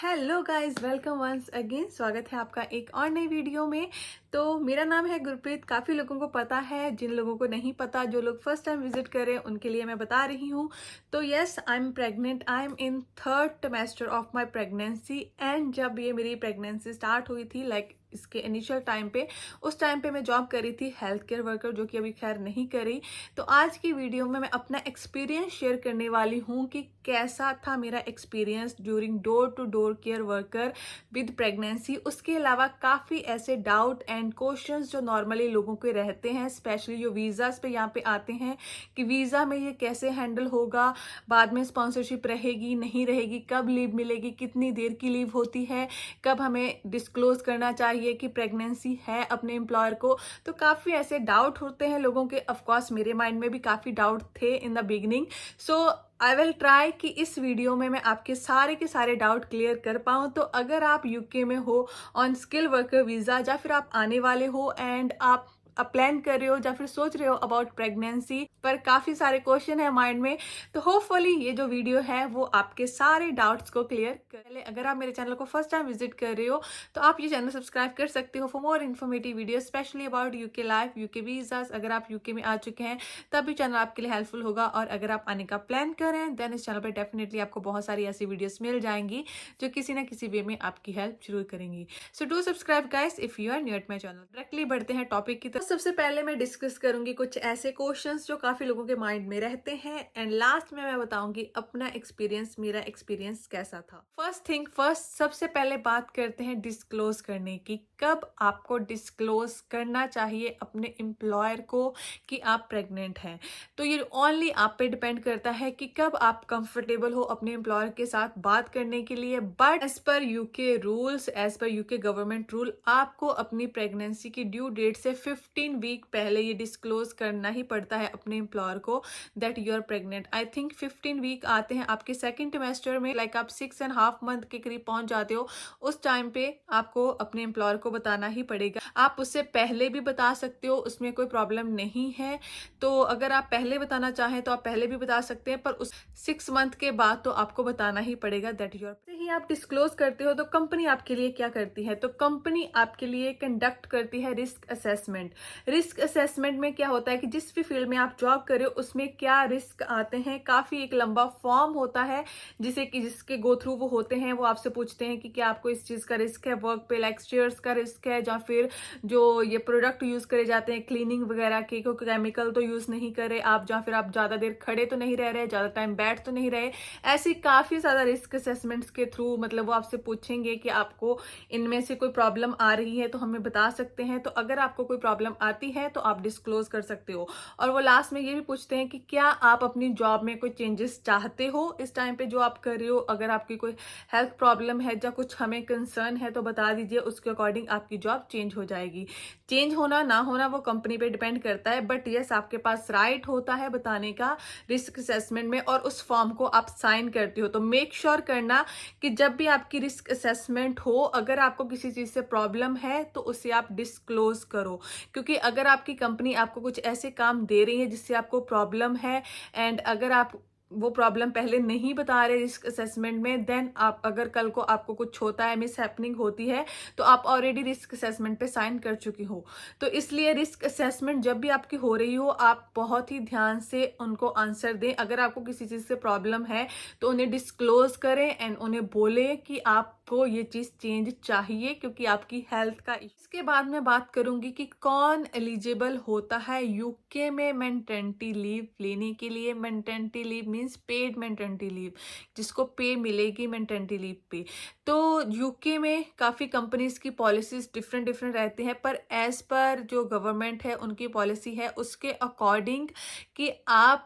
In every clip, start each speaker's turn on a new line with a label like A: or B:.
A: Hello guys, welcome once again. स्वागत है आपका एक और नई वीडियो में। तो मेरा नाम है गुरप्रीत। काफ़ी लोगों को पता है, जिन लोगों को नहीं पता, जो लोग फर्स्ट टाइम विजिट करें उनके लिए मैं बता रही हूँ। तो yes, I am pregnant. I am in third trimester of my pregnancy. And जब ये मेरी प्रेगनेंसी स्टार्ट हुई थी, लाइक इसके इनिशियल टाइम पे, उस टाइम पे मैं जॉब कर रही थी हेल्थ केयर वर्कर, जो कि अभी खैर नहीं करी। तो आज की वीडियो में मैं अपना एक्सपीरियंस शेयर करने वाली हूँ कि कैसा था मेरा experience during door to door care worker with pregnancy. उसके अलावा काफ़ी ऐसे डाउट एंड क्वेश्चंस जो नॉर्मली लोगों के रहते हैं, स्पेशली जो वीज़ास पे यहाँ पे आते हैं कि वीज़ा में ये कैसे हैंडल होगा, बाद में स्पॉन्सरशिप रहेगी नहीं रहेगी, कब लीव मिलेगी, कितनी देर की लीव होती है, कब हमें डिस्क्लोज करना चाहिए कि प्रेगनेंसी है अपने एम्प्लॉयर को। तो काफ़ी ऐसे डाउट होते हैं लोगों के। ऑफकोर्स मेरे माइंड में भी काफ़ी डाउट थे in the beginning. So I will try कि इस वीडियो में मैं आपके सारे के सारे डाउट क्लियर कर पाऊँ। तो अगर आप यूके में हो ऑन स्किल वर्कर वीज़ा, या फिर आप आने वाले हो एंड आप प्लान कर रहे हो या फिर सोच रहे हो अबाउट प्रेगनेंसी, पर काफ़ी सारे क्वेश्चन है माइंड में, तो होपफुली ये जो वीडियो है वो आपके सारे डाउट्स को क्लियर कर ले। अगर आप मेरे चैनल को फर्स्ट टाइम विजिट कर रहे हो तो आप ये चैनल सब्सक्राइब कर सकते हो for more informative video, specially about UK life, UK visas. अगर आप यूके में आ चुके हैं तब भी चैनल आपके लिए हेल्पफुल होगा, और अगर आप आने का प्लान करें देन इस चैनल पर डेफिनेटली आपको बहुत सारी ऐसी वीडियोस मिल जाएंगी जो किसी ना किसी वे में आपकी हेल्प जरूर करेंगी। So do subscribe guys if you are new at my channel. Directly बढ़ते हैं टॉपिक की तरफ। सबसे पहले मैं डिस्कस करूंगी कुछ ऐसे क्वेश्चंस जो काफी लोगों के माइंड में रहते हैं, एंड लास्ट में मैं बताऊंगी अपना एक्सपीरियंस, मेरा एक्सपीरियंस कैसा था। फर्स्ट थिंग फर्स्ट, सबसे पहले बात करते हैं डिस्क्लोज करने की। कब आपको डिस्क्लोज करना चाहिए अपने एम्प्लॉयर को कि आप प्रेग्नेंट हैं। तो ये ओनली आप पे डिपेंड करता है कि कब आप कंफर्टेबल हो अपने एम्प्लॉयर के साथ बात करने के लिए। But as per UK rules, as per UK government rule, आपको अपनी प्रेगनेंसी की ड्यू डेट से 15 वीक पहले ये डिस्क्लोज करना ही पड़ता है अपने एम्प्लॉयर को that you are pregnant. I think 15 week आते हैं आपके सेकेंड ट्रिमेस्टर में, लाइक आप 6.5 मंथ के करीब पहुंच जाते हो। उस टाइम पे आपको अपने एम्प्लॉयर को बताना ही पड़ेगा। आप उससे पहले भी बता सकते हो, उसमें कोई प्रॉब्लम नहीं है। तो अगर आप पहले बताना चाहें तो आप पहले भी बता सकते हैं, पर उस 6 मंथ के बाद तो आपको बताना ही पड़ेगा दैट यू आर। ही आप डिस्क्लोज करते हो तो कंपनी आपके लिए क्या करती है, तो कंपनी आपके लिए कंडक्ट करती है रिस्क असेसमेंट। रिस्क असेसमेंट में क्या होता है कि जिस भी फील्ड में आप जॉब कर रहे हो उसमें क्या रिस्क आते हैं, काफी एक लंबा फॉर्म होता है जिसके गो थ्रू वो होते हैं। वो आपसे पूछते हैं कि क्या आपको इस चीज का रिस्क है, वर्क पे लाइक स्टेयर्स का रिस्क है, या फिर जो ये प्रोडक्ट यूज करे जाते हैं क्लीनिंग वगैरह के, क्योंकि केमिकल तो यूज नहीं करे आप, या फिर आप ज्यादा देर खड़े तो नहीं रह रहे, ज्यादा टाइम बैठ तो नहीं रहे। ऐसी काफी ज्यादा रिस्क असेसमेंट्स के थ्रू मतलब वो आपसे पूछेंगे कि आपको इनमें से कोई प्रॉब्लम आ रही है तो हमें बता सकते हैं। तो अगर आपको कोई प्रॉब्लम आती है तो आप डिस्क्लोज कर सकते हो। और वो लास्ट में ये भी पूछते हैं कि क्या आप अपनी जॉब में कोई चेंजेस चाहते हो इस टाइम पे जो आप कर रहे हो। अगर आपकी कोई हेल्थ प्रॉब्लम है या कुछ हमें कंसर्न है तो बता दीजिए, उसके अकॉर्डिंग आपकी जॉब चेंज हो जाएगी। चेंज होना ना होना वो कंपनी पे डिपेंड करता है, बट यस आपके पास राइट होता है बताने का रिस्क असेसमेंट में, और उस फॉर्म को आप साइन करते हो। तो मेक श्योर करना कि जब भी आपकी रिस्क असेसमेंट हो, अगर आपको किसी चीज से प्रॉब्लम है तो उसे आप डिस्क्लोज करो। क्योंकि अगर आपकी कंपनी आपको कुछ ऐसे काम दे रही है जिससे आपको प्रॉब्लम है, एंड अगर आप वो प्रॉब्लम पहले नहीं बता रहे रिस्क असेसमेंट में, देन आप अगर कल को आपको कुछ होता है, मिस हैपनिंग होती है, तो आप ऑलरेडी रिस्क असेसमेंट पे साइन कर चुकी हो। तो इसलिए रिस्क असेसमेंट जब भी आपकी हो रही हो, आप बहुत ही ध्यान से उनको आंसर दें। अगर आपको किसी चीज से प्रॉब्लम है तो उन्हें डिस्क्लोज करें एंड उन्हें बोले कि आपको ये चीज चेंज चाहिए क्योंकि आपकी हेल्थ का। इसके बाद मैं बात करूंगी कि कौन एलिजिबल होता है यूके में मेटर्निटी लीव लेने के लिए। Maternity leave means paid maternity leave, जिसको पे मिलेगी मेटर्निटी लीव पे। तो यूके में काफ़ी कंपनीज की पॉलिसीज डिफरेंट डिफरेंट रहती हैं, पर एज पर जो गवर्नमेंट है उनकी पॉलिसी है उसके अकॉर्डिंग कि आप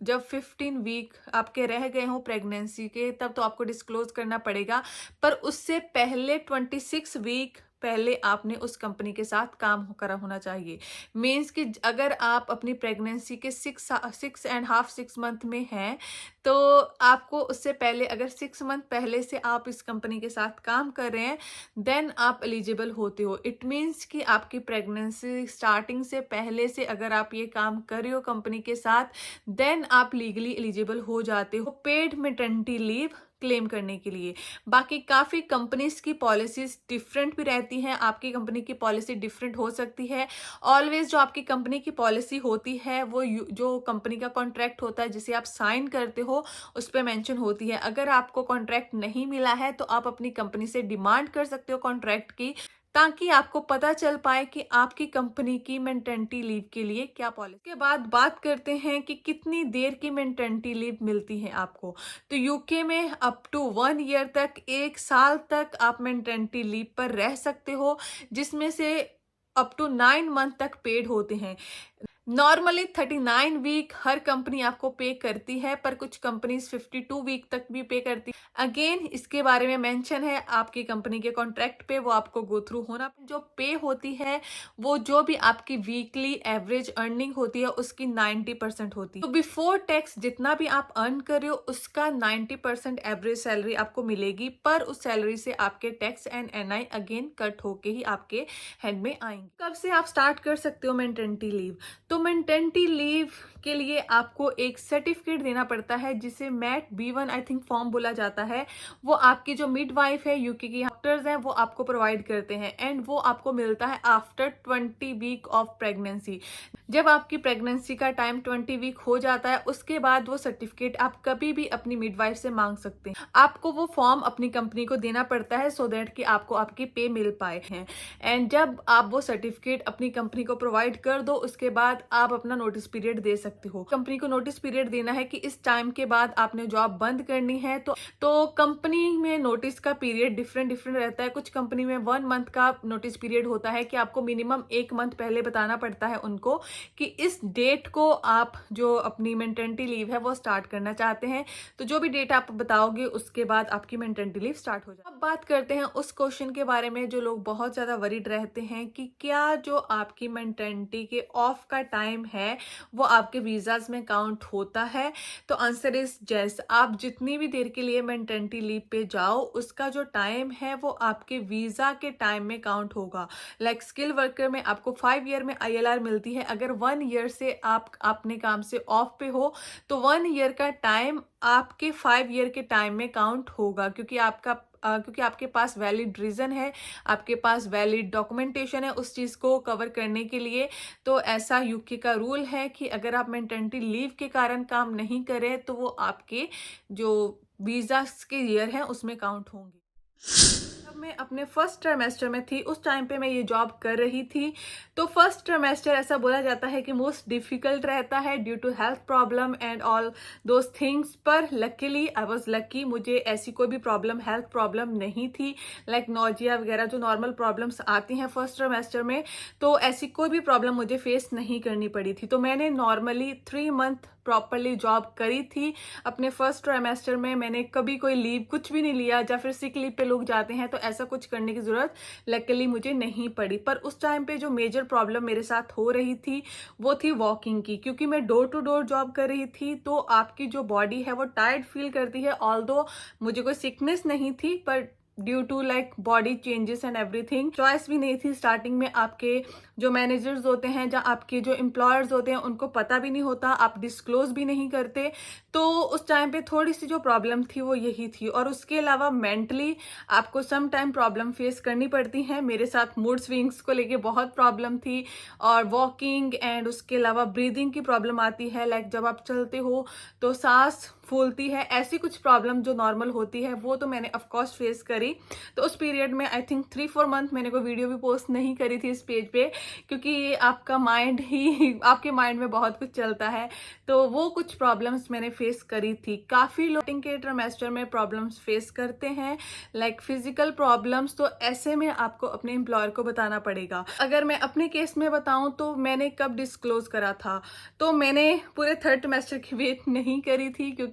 A: जब 15 वीक आपके रह गए हों प्रेगनेंसी के, तब तो आपको डिस्क्लोज करना पड़ेगा। पर उससे पहले 26 वीक पहले आपने उस कंपनी के साथ काम करा होना चाहिए। मीन्स कि अगर आप अपनी प्रेगनेंसी के 6.5 में हैं, तो आपको उससे पहले, अगर 6 मंथ पहले से आप इस कंपनी के साथ काम कर रहे हैं, देन आप एलिजिबल होते हो। इट मीन्स कि आपकी प्रेगनेंसी स्टार्टिंग से पहले से अगर आप ये काम कर रहे हो कंपनी के साथ, देन आप लीगली एलिजिबल हो जाते हो पेड मेटर्निटी लीव क्लेम करने के लिए। बाकी काफ़ी कंपनीज की पॉलिसीज डिफरेंट भी रहती हैं, आपकी कंपनी की पॉलिसी डिफरेंट हो सकती है। ऑलवेज जो आपकी कंपनी की पॉलिसी होती है वो जो कंपनी का कॉन्ट्रैक्ट होता है जिसे आप साइन करते हो उस पर मेंशन होती है। अगर आपको कॉन्ट्रैक्ट नहीं मिला है तो आप अपनी कंपनी से डिमांड कर सकते हो कॉन्ट्रैक्ट की, ताकि आपको पता चल पाए कि आपकी कंपनी की मेटर्निटी लीव के लिए क्या पॉलिसी। के बाद बात करते हैं कि कितनी देर की मेटर्निटी लीव मिलती है आपको। तो यूके में अप टू 1 ईयर तक, 1 साल तक आप मेटर्निटी लीव पर रह सकते हो, जिसमें से अप टू 9 मंथ तक पेड होते हैं। नॉर्मली 39 वीक हर कंपनी आपको पे करती है, पर कुछ कंपनीज 52 वीक तक भी पे करती है। अगेन इसके बारे में मेंशन है आपकी कंपनी के कॉन्ट्रैक्ट पे, वो आपको गो थ्रू होना। जो पे होती है वो जो भी आपकी वीकली एवरेज अर्निंग होती है उसकी 90% होती है। तो बिफोर टैक्स जितना भी आप अर्न कर रहे हो उसका 90% एवरेज सैलरी आपको मिलेगी, पर उस सैलरी से आपके tax and NI again cut होके ही आपके हैंड में आएंगे। कब से आप स्टार्ट कर सकते हो मेटर्निटी लीव? तो मेटर्निटी लीव के लिए आपको एक सर्टिफिकेट देना पड़ता है जिसे mat B1 I think form बोला जाता है। वो आपकी जो मिडवाइफ है, यूके की डॉक्टर्स हैं, वो आपको प्रोवाइड करते हैं एंड वो आपको मिलता है आफ्टर 20 वीक ऑफ प्रेगनेंसी। जब आपकी प्रेगनेंसी का टाइम 20 वीक हो जाता है उसके बाद वो सर्टिफिकेट आप कभी भी अपनी मिडवाइफ से मांग सकते हैं। आपको वो फॉर्म अपनी कंपनी को देना पड़ता है सो दैट कि आपको आपकी पे मिल पाए हैं। एंड जब आप वो सर्टिफिकेट अपनी कंपनी को प्रोवाइड कर दो उसके बाद आप अपना नोटिस पीरियड दे सकते हो। कंपनी को नोटिस पीरियड देना है कि इस टाइम के बाद आपने जॉब बंद करनी है। तो कंपनी में नोटिस का पीरियड डिफरेंट रहता है। कुछ कंपनी में 1 मंथ का नोटिस पीरियड होता है कि आपको मिनिमम 1 मंथ पहले बताना पड़ता है उनको कि इस डेट को आप जो अपनी मेटर्निटी लीव है वो स्टार्ट करना चाहते हैं। तो जो भी डेट आप बताओगे उसके बाद आपकी मेटर्निटी लीव स्टार्ट हो जाए। अब बात करते हैं उस क्वेश्चन के बारे में जो लोग बहुत ज्यादा वरीड रहते हैं कि क्या जो आपकी मेटर्निटी के ऑफ का टाइम है वो आपके वीजाज में काउंट होता है। तो आंसर इज यस। आप जितनी भी देर के लिए मेटर्निटी लीव पे जाओ उसका जो टाइम है वो आपके वीजा के टाइम में काउंट होगा। लाइक स्किल वर्कर में आपको 5 ईयर में ILR मिलती है। अगर 1 ईयर से आप अपने काम से ऑफ पे हो तो 1 ईयर का टाइम आपके 5 ईयर के टाइम में काउंट होगा, क्योंकि आपके पास वैलिड रीजन है, आपके पास वैलिड डॉक्यूमेंटेशन है उस चीज को कवर करने के लिए। तो ऐसा यूके का रूल है कि अगर आप मेटर्निटी लीव के कारण काम नहीं करें तो वो आपके जो वीजा के ईयर हैं उसमें काउंट होंगे। जब मैं अपने फर्स्ट ट्राइमेस्टर में थी उस टाइम पे मैं ये जॉब कर रही थी। तो फर्स्ट ट्राइमेस्टर ऐसा बोला जाता है कि मोस्ट डिफिकल्ट रहता है due to health problem and all those things, पर लकीली आई वाज लकी, मुझे ऐसी कोई भी प्रॉब्लम, हेल्थ प्रॉब्लम नहीं थी। लाइक नोजिया वगैरह जो नॉर्मल प्रॉब्लम्स आती हैं फर्स्ट ट्राइमेस्टर में, तो ऐसी कोई भी प्रॉब्लम मुझे फेस नहीं करनी पड़ी थी। तो मैंने नॉर्मली 3 मंथ प्रॉपरली जॉब करी थी। अपने फर्स्ट ट्राइमेस्टर में मैंने कभी कोई लीव कुछ भी नहीं लिया, या फिर सिक लीव पे लोग जाते हैं तो ऐसा कुछ करने की जरूरत लकीली मुझे नहीं पड़ी। पर उस टाइम पे जो मेजर प्रॉब्लम मेरे साथ हो रही थी वो थी वॉकिंग की, क्योंकि मैं डोर टू डोर जॉब कर रही थी। तो आपकी जो बॉडी है वो टायर्ड फील करती है। ऑल्दो मुझे कोई सिकनेस नहीं थी, पर due to like body changes and everything, choice भी नहीं थी। स्टार्टिंग में आपके जो मैनेजर्स होते हैं या आपके जो एम्प्लॉयर्स होते हैं उनको पता भी नहीं होता, आप डिस्क्लोज भी नहीं करते। तो उस टाइम पे थोड़ी सी जो प्रॉब्लम थी वो यही थी। और उसके अलावा मेंटली आपको सम टाइम प्रॉब्लम फेस करनी पड़ती है। मेरे साथ मूड स्विंग्स को लेके बहुत प्रॉब्लम थी, और वॉकिंग एंड उसके अलावा ब्रीदिंग की प्रॉब्लम आती है। लाइक जब आप चलते हो तो सांस फूलती है, ऐसी कुछ प्रॉब्लम जो नॉर्मल होती है वो तो मैंने ऑफकोर्स फेस करी। तो उस पीरियड में आई थिंक 3-4 मंथ मैंने कोई वीडियो भी पोस्ट नहीं करी थी इस पेज पे, क्योंकि आपका माइंड ही आपके माइंड में बहुत कुछ चलता है। तो वो कुछ प्रॉब्लम्स मैंने फेस करी थी। काफी लोग के ट्राइमेस्टर में प्रॉब्लम्स फेस करते हैं, लाइक फिजिकल प्रॉब्लम्स। तो ऐसे में आपको अपने एम्प्लॉयर को बताना पड़ेगा। अगर मैं अपने केस में बताऊं तो मैंने कब डिस्क्लोज करा था, तो मैंने पूरे 3rd ट्राइमेस्टर की वेट नहीं करी थी, क्योंकि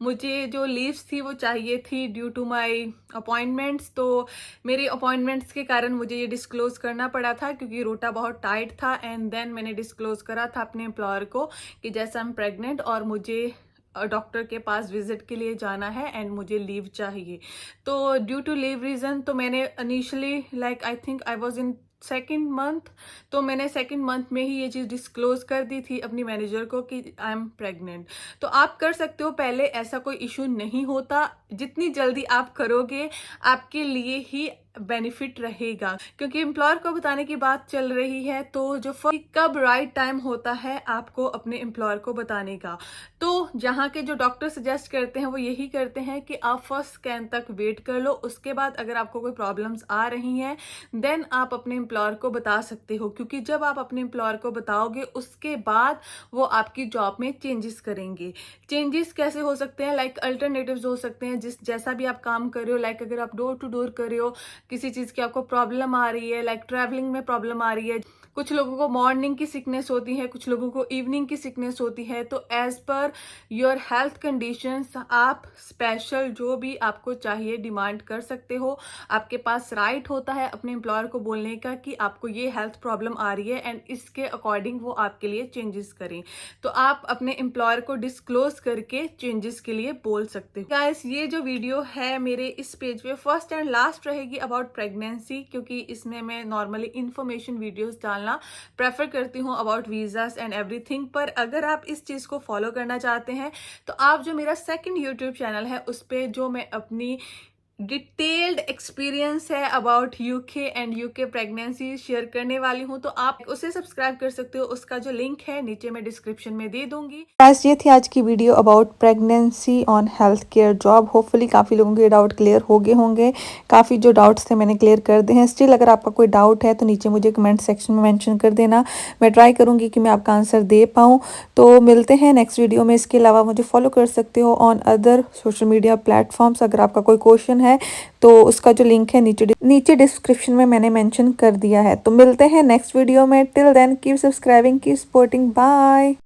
A: मुझे जो लीव्स थी वो चाहिए थी ड्यू टू माय अपॉइंटमेंट्स। तो मेरी अपॉइंटमेंट्स के कारण मुझे ये डिस्क्लोज करना पड़ा था, क्योंकि रोटा बहुत टाइट था। एंड देन मैंने डिस्क्लोज करा था अपने एम्प्लॉयर को कि जैसा I'm प्रेग्नेंट और मुझे डॉक्टर के पास विजिट के लिए जाना है एंड मुझे लीव चाहिए। तो ड्यू टू लीव रीजन तो मैंने initially like I think I was in second month, तो मैंने सेकंड मंथ में ही ये चीज़ डिस्क्लोज कर दी थी अपनी मैनेजर को कि आई एम प्रेग्नेंट। तो आप कर सकते हो, पहले ऐसा कोई इशू नहीं होता। जितनी जल्दी आप करोगे आपके लिए ही बेनिफिट रहेगा, क्योंकि एम्प्लॉयर को बताने की बात चल रही है। तो जो कब राइट टाइम होता है आपको अपने एम्प्लॉयर को बताने का, तो जहाँ के जो डॉक्टर सजेस्ट करते हैं वो यही करते हैं कि आप फर्स्ट स्कैन तक वेट कर लो, उसके बाद अगर आपको कोई प्रॉब्लम्स आ रही हैं देन आप अपने एम्प्लॉयर को बता सकते हो, क्योंकि जब आप अपने एम्प्लॉयर को बताओगे उसके बाद वो आपकी जॉब में चेंजेस करेंगे। चेंजेस कैसे हो सकते हैं? लाइक अल्टरनेटिव्स हो सकते हैं, जैसा भी आप काम कर रहे हो। लाइक अगर आप डोर टू डोर कर रहे हो, किसी चीज़ की आपको प्रॉब्लम आ रही है, लाइक ट्रैवलिंग में प्रॉब्लम आ रही है, कुछ लोगों को मॉर्निंग की सिकनेस होती है, कुछ लोगों को इवनिंग की सिकनेस होती है, तो as per your health conditions आप स्पेशल जो भी आपको चाहिए डिमांड कर सकते हो। आपके पास राइट होता है अपने एम्प्लॉयर को बोलने का कि आपको ये हेल्थ प्रॉब्लम आ रही है एंड इसके अकॉर्डिंग वो आपके लिए चेंजेस करें। तो आप अपने एम्प्लॉयर को डिस्क्लोज करके चेंजेस के लिए बोल सकते हो। गाइस, ये जो वीडियो है मेरे इस पेज पे फर्स्ट एंड लास्ट रहेगी अबाउट प्रेगनेंसी, क्योंकि इसमें मैं नॉर्मली इंफॉर्मेशन वीडियोस डालना प्रेफर करती हूँ अबाउट वीजास एंड एवरीथिंग। पर अगर आप इस चीज को फॉलो करना चाहते हैं तो आप जो मेरा सेकंड यूट्यूब चैनल है उस पे जो मैं अपनी डिटेल्ड एक्सपीरियंस है about UK and UK pregnancy share करने वाली हूँ, तो आप उसे सब्सक्राइब कर सकते हो। उसका जो लिंक है नीचे मैं डिस्क्रिप्शन में दे दूंगी।
B: गाइस, ये थी आज की video about pregnancy on health care job. Hopefully काफ़ी लोगों के डाउट क्लियर हो गए होंगे। काफ़ी जो डाउट्स थे मैंने क्लियर कर दिए हैं। स्टिल अगर आपका कोई डाउट है तो नीचे मुझे कमेंट सेक्शन में मेंशन कर देना। मैं ट्राई करूँगी कि मैं आपका आंसर दे पाऊँ। तो मिलते हैं नेक्स्ट वीडियो में। इसके अलावा मुझे फॉलो कर सकते हो on other social media platforms. अगर आपका कोई क्वेश्चन है तो उसका जो लिंक है नीचे डिस्क्रिप्शन में मैंने मेंशन कर दिया है। तो मिलते हैं नेक्स्ट वीडियो में। Till then keep subscribing, keep supporting, bye.